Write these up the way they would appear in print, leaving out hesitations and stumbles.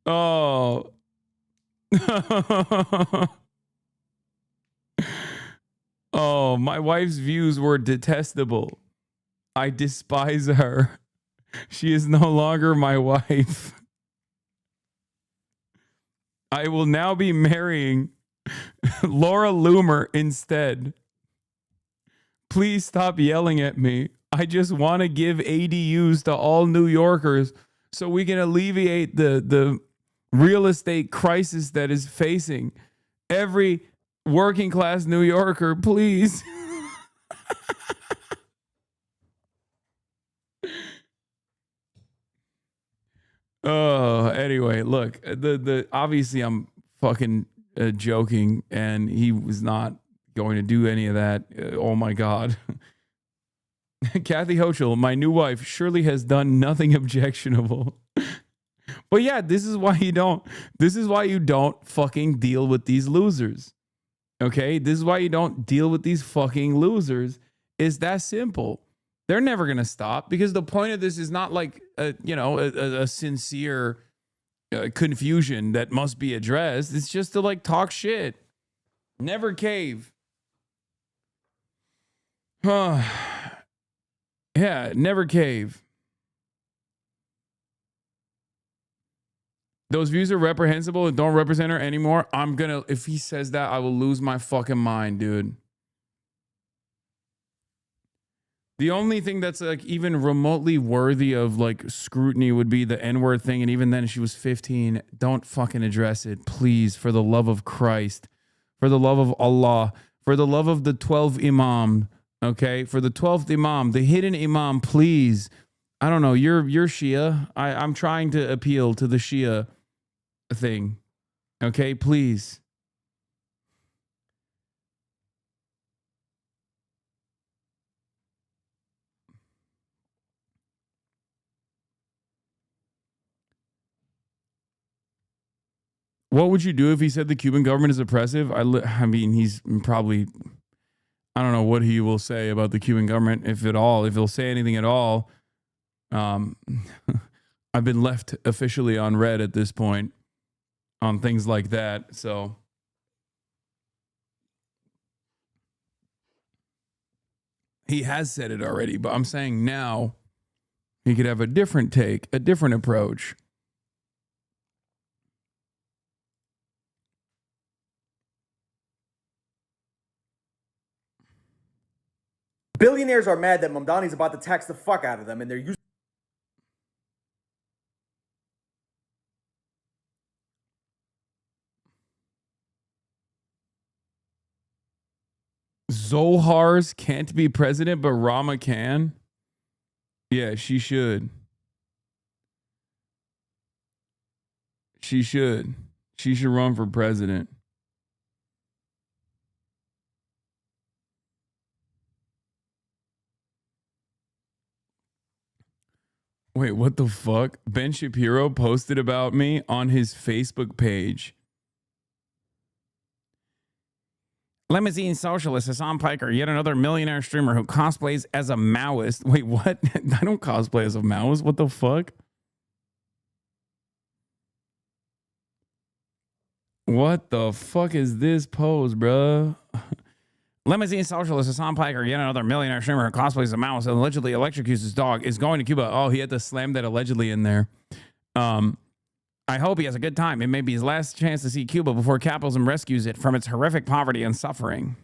Oh. Oh, my wife's views were detestable. I despise her. She is no longer my wife. I will now be marrying Laura Loomer instead. Please stop yelling at me. I just want to give ADUs to all New Yorkers so we can alleviate the real estate crisis that is facing every working class New Yorker, please. Oh, anyway, look, the obviously I'm fucking joking, and he was not going to do any of that. Oh my God. Kathy Hochul, my new wife, surely has done nothing objectionable. But yeah, this is why you don't fucking deal with these losers. Okay? This is why you don't deal with these fucking losers. It's that simple. They're never going to stop, because the point of this is not like a sincere confusion that must be addressed. It's just to like talk shit. Never cave. Yeah, never cave. Those views are reprehensible and don't represent her anymore. If he says that, I will lose my fucking mind, dude. The only thing that's like even remotely worthy of like scrutiny would be the N-word thing. And even then, she was 15. Don't fucking address it, please. For the love of Christ, for the love of Allah, for the love of the 12th Imam. Okay. For the 12th Imam, the hidden Imam, please. I don't know. You're Shia. I'm trying to appeal to the Shia thing. Okay. Please. What would you do if he said the Cuban government is oppressive? I mean, he's probably, I don't know what he will say about the Cuban government, if at all, if he'll say anything at all. I've been left officially on red at this point on things like that. So he has said it already, but I'm saying now he could have a different take, a different approach. Billionaires are mad that Mamdani's about to tax the fuck out of them, and they're using Zohar's can't be president, but Rama can. Yeah, she should. She should. She should run for president. Wait, what the fuck? Ben Shapiro posted about me on his Facebook page. Limousine socialist Hassan Piker, yet another millionaire streamer who cosplays as a Maoist. Wait, what? I don't cosplay as a Maoist. What the fuck? What the fuck is this pose, bruh? Limousine socialist Hassan Piker, yet another millionaire streamer who cosplays as a Maoist and allegedly electrocutes his dog, is going to Cuba. Oh, he had to slam that allegedly in there. I hope he has a good time. It may be his last chance to see Cuba before capitalism rescues it from its horrific poverty and suffering.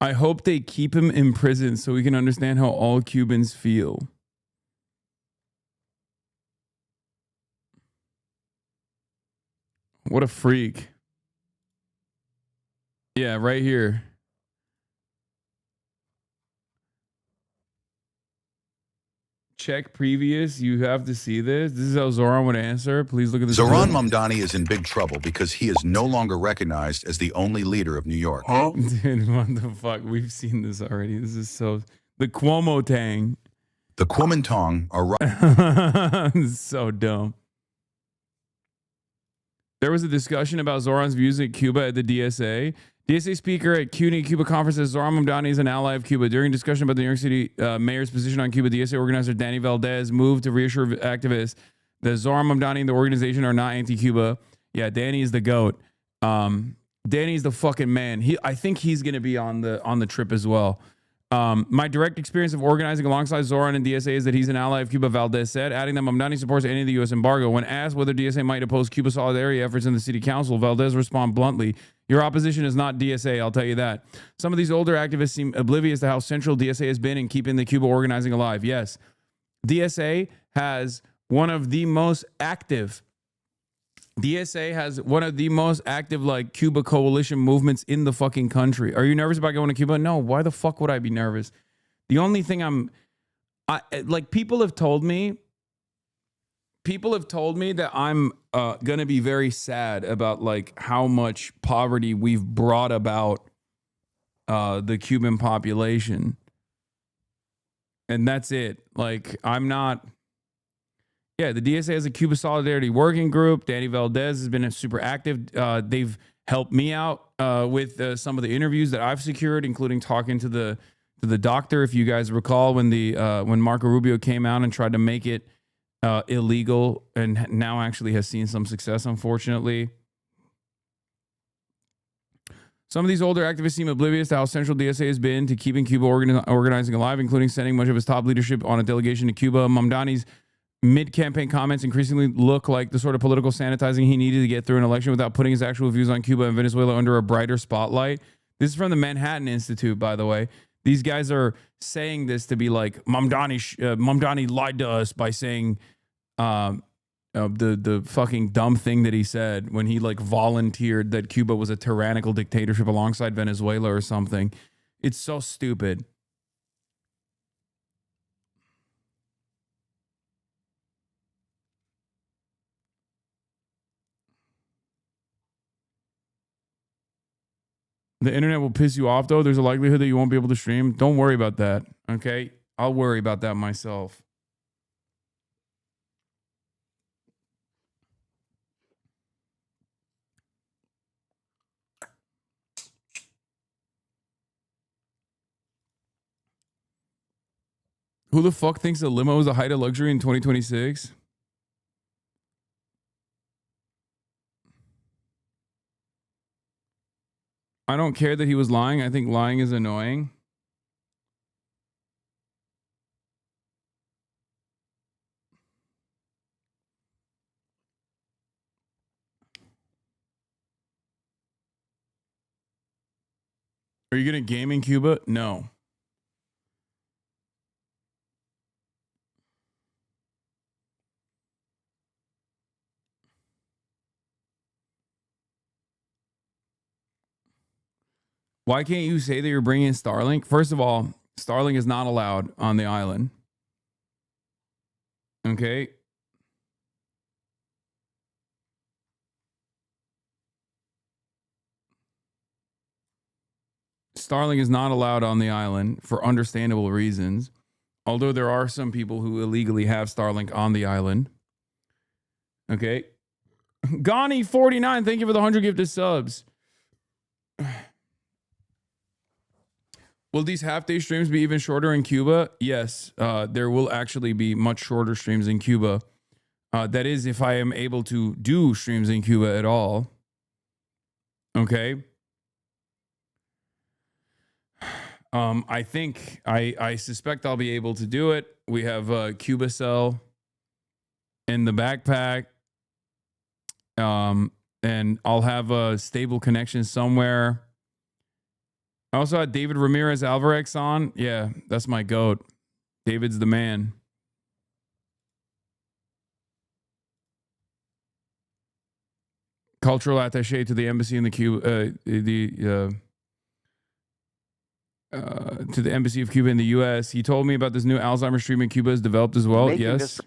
I hope they keep him in prison so we can understand how all Cubans feel. What a freak. Yeah, right here. Check previous. You have to see this. This is how Zoran would answer. Please look at this. Zoran Mamdani is in big trouble because he is no longer recognized as the only leader of New York. Huh? Dude, what the fuck? We've seen this already. This is so... The Cuomo Tang. The Kuomintang are So dumb. There was a discussion about Zoran's views at Cuba at the DSA. DSA speaker at CUNY Cuba conference says Zoran Mamdani is an ally of Cuba. During discussion about the New York City mayor's position on Cuba, DSA organizer Danny Valdez moved to reassure activists that Zoran Mamdani and the organization are not anti-Cuba. Yeah, Danny is the GOAT. Danny's the fucking man. I think he's going to be on the trip as well. My direct experience of organizing alongside Zoran and DSA is that he's an ally of Cuba, Valdez said, adding that Mamdani supports any of the U.S. embargo. When asked whether DSA might oppose Cuba solidarity efforts in the city council, Valdez responded bluntly, "Your opposition is not DSA, I'll tell you that." Some of these older activists seem oblivious to how central DSA has been in keeping the Cuba organizing alive. Yes, DSA has one of the most active like Cuba coalition movements in the fucking country. Are you nervous about going to Cuba? No. Why the fuck would I be nervous? The only thing people have told me that I'm going to be very sad about like how much poverty we've brought about the Cuban population. And that's it. Like, I'm not. Yeah, the DSA has a Cuba Solidarity Working Group. Danny Valdez has been super active. They've helped me out with some of the interviews that I've secured, including talking to the doctor. If you guys recall, when Marco Rubio came out and tried to make it illegal, and now actually has seen some success, unfortunately. Some of these older activists seem oblivious to how central DSA has been to keeping Cuba organizing alive, including sending much of its top leadership on a delegation to Cuba. Mamdani's mid-campaign comments increasingly look like the sort of political sanitizing he needed to get through an election without putting his actual views on Cuba and Venezuela under a brighter spotlight. This is from the Manhattan Institute, by the way. These guys are saying this to be like, Mamdani lied to us by saying the fucking dumb thing that he said when he like volunteered that Cuba was a tyrannical dictatorship alongside Venezuela or something. It's so stupid. The internet will piss you off, though. There's a likelihood that you won't be able to stream. Don't worry about that, okay? I'll worry about that myself. Who the fuck thinks a limo is the height of luxury in 2026? I don't care that he was lying. I think lying is annoying. Are you going to game in Cuba? No. Why can't you say that you're bringing Starlink? First of all, Starlink is not allowed on the island. Okay. Starlink is not allowed on the island for understandable reasons. Although there are some people who illegally have Starlink on the island. Okay. Gani49, thank you for the 100 gifted subs. Will these half-day streams be even shorter in Cuba? Yes, there will actually be much shorter streams in Cuba. That is, if I am able to do streams in Cuba at all. Okay. I suspect I'll be able to do it. We have Cuba Cell in the backpack. And I'll have a stable connection somewhere. I also had David Ramirez Alvarez on. Yeah, that's my GOAT. David's the man. Cultural attaché to the embassy in the Cuba, to the embassy of Cuba in the U.S. He told me about this new Alzheimer's treatment Cuba has developed as well. Making yes. This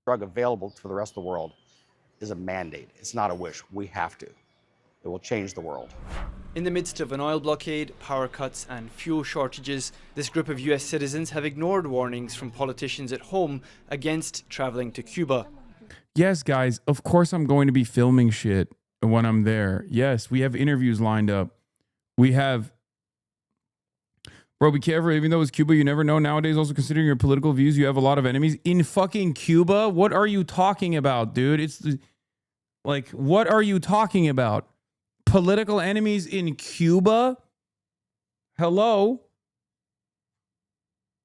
drug available for the rest of the world is a mandate. It's not a wish. We have to. that will change the world. In the midst of an oil blockade, power cuts and fuel shortages, this group of US citizens have ignored warnings from politicians at home against traveling to Cuba. Yes, guys, of course I'm going to be filming shit when I'm there. Yes, we have interviews lined up. We have... Bro, be careful. Even though it's Cuba, you never know. Nowadays, also considering your political views, you have a lot of enemies. In fucking Cuba? What are you talking about, dude? It's the... Like, what are you talking about? Political enemies in Cuba? Hello?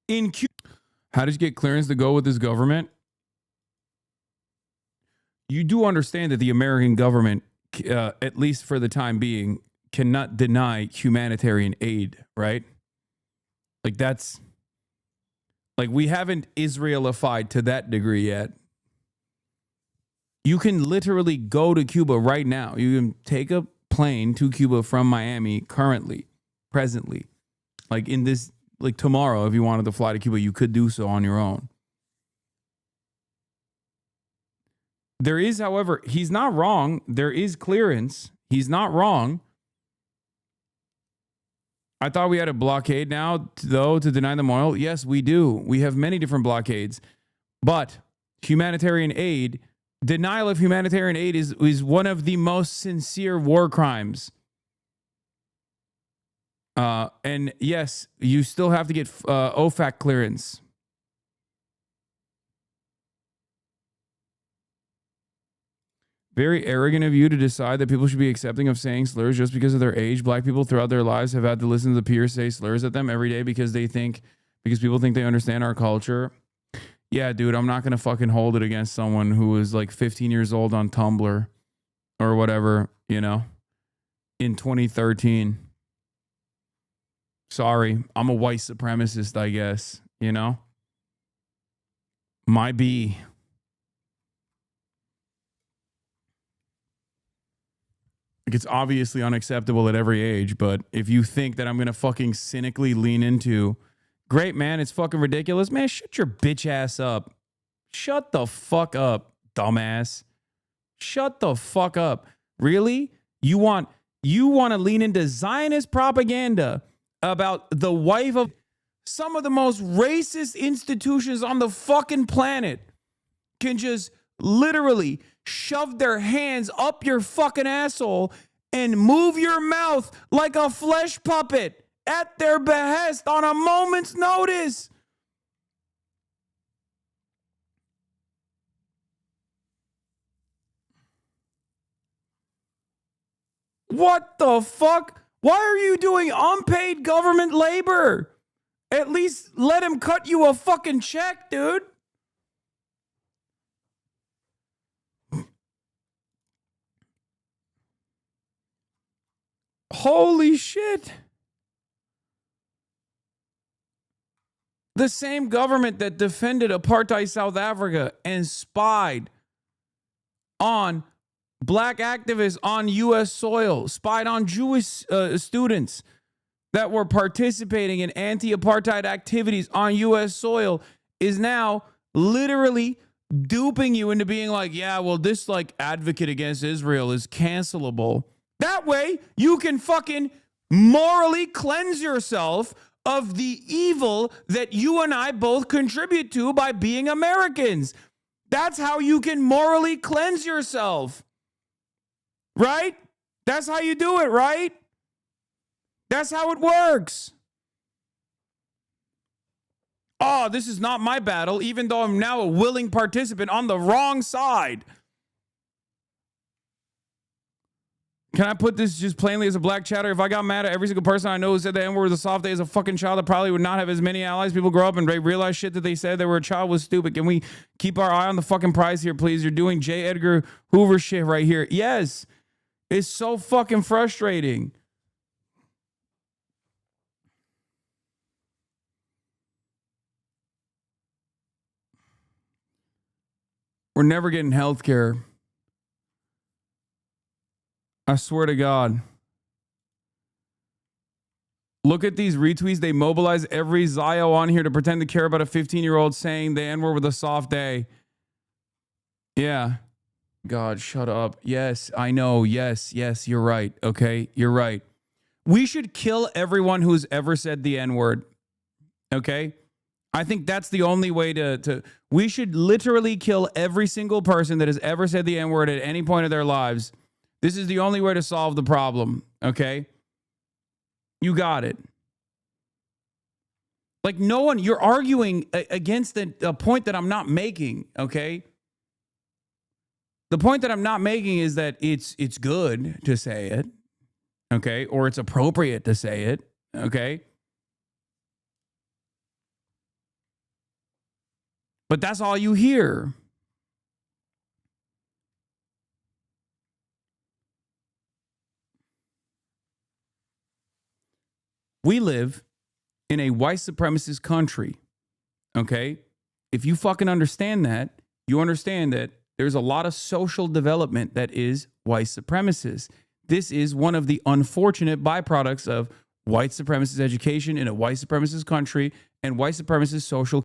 In Cuba? How did you get clearance to go with this government? You do understand that the American government, at least for the time being, cannot deny humanitarian aid, right? Like that's, like we haven't Israelified to that degree yet. You can literally go to Cuba right now. You can take a plane to Cuba from Miami presently. Like in this, like tomorrow, if you wanted to fly to Cuba, you could do so on your own. There is, however, he's not wrong. There is clearance. He's not wrong. I thought we had a blockade now, though, to deny them oil. Yes, we do. We have many different blockades. But humanitarian aid, denial of humanitarian aid is one of the most sincere war crimes. And yes, you still have to get OFAC clearance. Very arrogant of you to decide that people should be accepting of saying slurs just because of their age. Black people throughout their lives have had to listen to the peers say slurs at them every day because people think they understand our culture. Yeah, dude, I'm not going to fucking hold it against someone who was like 15 years old on Tumblr or whatever, you know, in 2013. Sorry, I'm a white supremacist, I guess, you know. My B. It's obviously unacceptable at every age, but if you think that I'm going to fucking cynically lean into, great, man, it's fucking ridiculous. Man, shut your bitch ass up. Shut the fuck up, dumbass. Shut the fuck up. Really? You want to lean into Zionist propaganda about the wife of some of the most racist institutions on the fucking planet can just literally shove their hands up your fucking asshole and move your mouth like a flesh puppet at their behest on a moment's notice. What the fuck? Why are you doing unpaid government labor? At least let him cut you a fucking check, dude. Holy shit. The same government that defended apartheid South Africa and spied on black activists on U.S. soil, spied on Jewish students that were participating in anti-apartheid activities on U.S. soil, is now literally duping you into being like, yeah, well, this like advocate against Israel is cancelable. That way, you can fucking morally cleanse yourself of the evil that you and I both contribute to by being Americans. That's how you can morally cleanse yourself. Right? That's how you do it, right? That's how it works. Oh, this is not my battle, even though I'm now a willing participant on the wrong side. Can I put this just plainly as a black chatter? If I got mad at every single person I know who said the N-word was a soft day as a fucking child, I probably would not have as many allies. People grow up and they realize shit that they said they were a child was stupid. Can we keep our eye on the fucking prize here, please? You're doing J. Edgar Hoover shit right here. Yes. It's so fucking frustrating. We're never getting health care. I swear to God. Look at these retweets. They mobilize every Zio on here to pretend to care about a 15-year-old saying the N-word with a soft day. Yeah. God, shut up. Yes, I know. Yes, you're right. Okay, you're right. We should kill everyone who's ever said the N-word. Okay? I think that's the only way to we should literally kill every single person that has ever said the N-word at any point of their lives. This is the only way to solve the problem. Okay? You got it. Like, no one, you're arguing against a point that I'm not making. Okay? The point that I'm not making is that it's good to say it, okay? Or it's appropriate to say it, okay? But that's all you hear. We live in a white supremacist country, okay? If you fucking understand that, you understand that there's a lot of social development that is white supremacist. This is one of the unfortunate byproducts of white supremacist education in a white supremacist country and white supremacist social